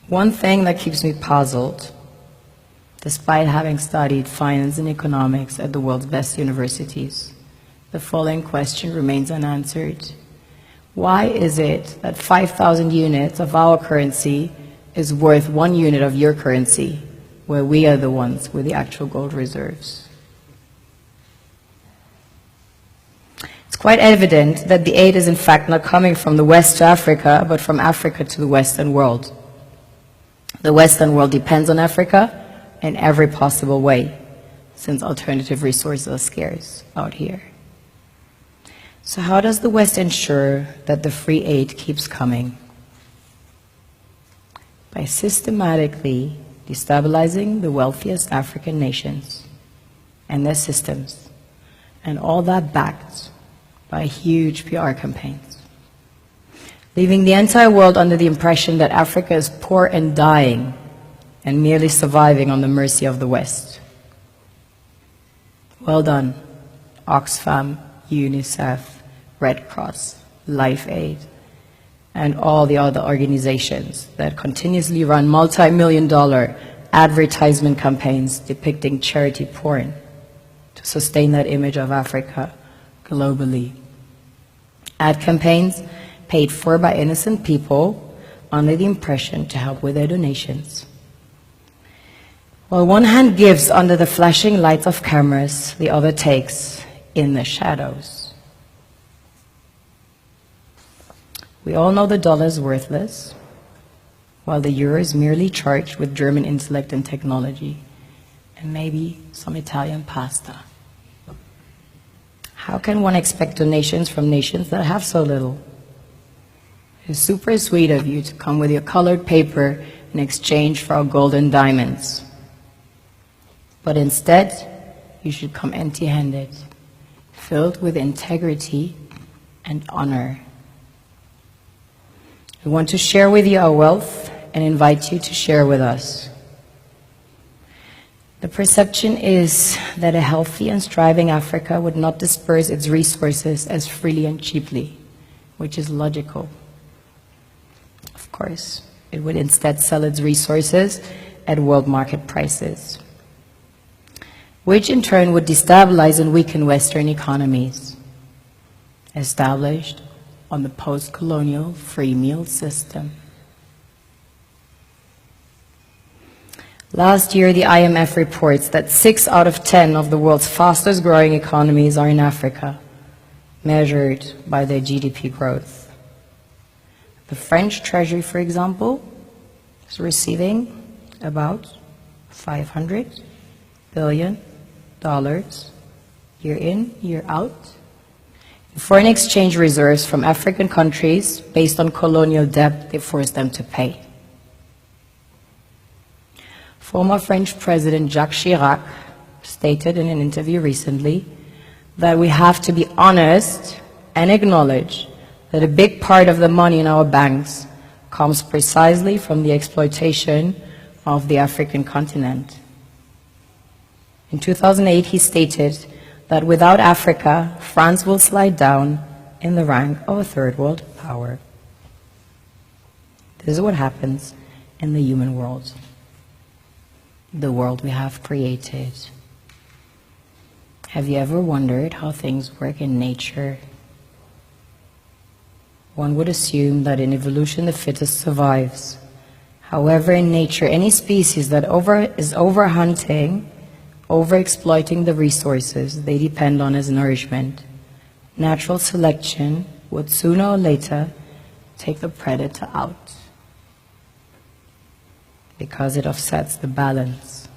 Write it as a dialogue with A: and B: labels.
A: One thing that keeps me puzzled, despite having studied finance and economics at the world's best universities, the following question remains unanswered. Why is it that 5,000 units of our currency is worth 1 unit of your currency, where we are the ones with the actual gold reserves? It's quite evident that the aid is in fact not coming from the West to Africa, but from Africa to the Western world. The Western world depends on Africa in every possible way, since alternative resources are scarce out here. So how does the West ensure that the free aid keeps coming? By systematically destabilizing the wealthiest African nations and their systems, and all that backed by huge PR campaigns, leaving the entire world under the impression that Africa is poor and dying and merely surviving on the mercy of the West. Well done, Oxfam, UNICEF, Red Cross, Life Aid, and all the other organizations that continuously run multi-million-dollar advertisement campaigns depicting charity porn to sustain that image of Africa globally. Ad campaigns paid for by innocent people under the impression to help with their donations. While one hand gives under the flashing lights of cameras, the other takes in the shadows. We all know the dollar is worthless, while the euro is merely charged with German intellect and technology, and maybe some Italian pasta. How can one expect donations from nations that have so little? It's super sweet of you to come with your colored paper in exchange for our gold and diamonds. But instead, you should come empty-handed, filled with integrity and honor. We want to share with you our wealth and invite you to share with us. The perception is that a healthy and striving Africa would not disperse its resources as freely and cheaply, which is logical. Of course, it would instead sell its resources at world market prices, which in turn would destabilize and weaken Western economies, established on the post-colonial free meal system. Last year, the IMF reports that 6 out of 10 of the world's fastest growing economies are in Africa, measured by their GDP growth. The French Treasury, for example, is receiving about $500 billion year in, year out, in foreign exchange reserves from African countries based on colonial debt they forced them to pay. Former French President Jacques Chirac stated in an interview recently that we have to be honest and acknowledge that a big part of the money in our banks comes precisely from the exploitation of the African continent. In 2008, he stated that without Africa, France will slide down in the rank of a third world power. This is what happens in the human world, the world we have created. Have you ever wondered how things work in nature? One would assume that in evolution the fittest survives. However, in nature, any species that is overhunting, overexploiting the resources they depend on as nourishment, natural selection would sooner or later take the predator out, because it offsets the balance.